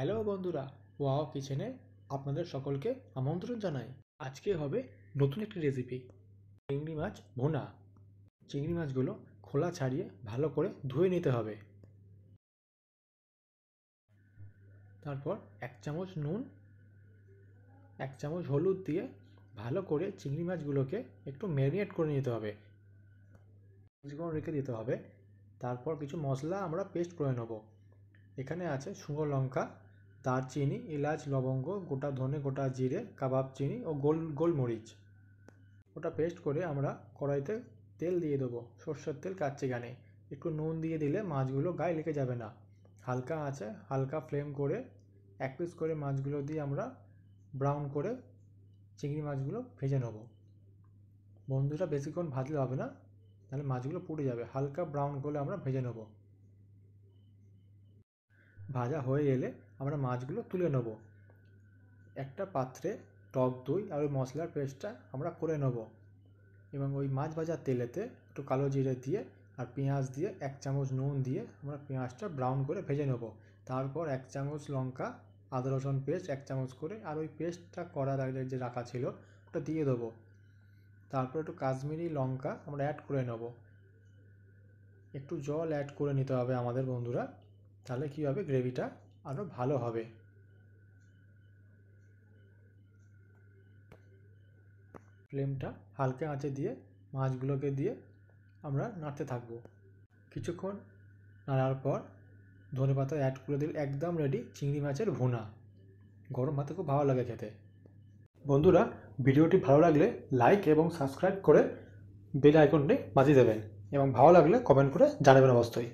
Hello বন্ধুরা, wow কিচেনে আপনাদের সকলকে আমন্ত্রণ জানাই। আজকে হবে নতুন একটি রেসিপি, চিংড়ি মাছ ভুনা। চিংড়ি মাছগুলো খোলা ছাড়িয়ে ভালো করে ধুয়ে নিতে হবে। তারপর 1 চামচ নুন, 1 চামচ হলুদ দিয়ে ভালো করে চিংড়ি মাছগুলোকে একটু ম্যারিনেট করে নিতে হবে, কিছুক্ষণ রেখে দিতে হবে। তারপর কিছু মশলা আমরা পেস্ট করে নেব। এখানে আছে শুকনো লঙ্কা, দারচিনি, এলাচ, লবঙ্গ, গোটা ধনে, গোটা জিরে, কাবাব চিনি ও গোলমরিচ। ওটা পেস্ট করে আমরা কড়াইতে তেল দিয়ে দেবো, সর্ষের তেল কাচ্চিঘানি। একটু নুন দিয়ে দিলে মাছগুলো গায়ে লেগে যাবে না। হালকা আছে, হালকা ফ্লেম করে 1 পিস করে মাছগুলো দিয়ে আমরা ব্রাউন করে চিংড়ি মাছগুলো ভেজে নেব। বন্ধুরা, বেশিক্ষণ ভাজলে হবে না, তাহলে মাছগুলো পুড়ে যাবে। হালকা ব্রাউন করে আমরা ভেজে নেব। ভাজা হয়ে এলে আমরা মাছগুলো তুলে নেব। একটা পাত্রে টক দই আর ওই মশলার পেস্টটা আমরা করে নেব এবং ওই মাছ ভাজার তেলেতে একটু কালো জিরে দিয়ে আর পেঁয়াজ দিয়ে 1 চামচ নুন দিয়ে আমরা পেঁয়াজটা ব্রাউন করে ভেজে নেব। তারপর 1 চামচ লঙ্কা, আদা রসুন পেস্ট 1 চামচ করে আর ওই পেস্টটা করা যে রাখা ছিল ওটা দিয়ে দেবো। তারপর একটু কাশ্মীরি লঙ্কা আমরা অ্যাড করে নেব। একটু জল অ্যাড করে নিতে হবে আমাদের বন্ধুরা, তাহলে কী হবে, গ্রেভিটা আরও ভালো হবে। ফ্লেমটা হালকা আঁচে দিয়ে মাছগুলোকে দিয়ে আমরা নাড়তে থাকবো। কিছুক্ষণ নাড়ার পর ধনেপাতা অ্যাড করে দিলে একদম রেডি চিংড়ি মাছের ভুনা। গরম ভাতে খুব ভালো লাগে খেতে। বন্ধুরা, ভিডিওটি ভালো লাগলে লাইক এবং সাবস্ক্রাইব করে বেল আইকনটি বাজিয়ে দেবেন এবং ভালো লাগলে কমেন্ট করে জানাবেন অবশ্যই।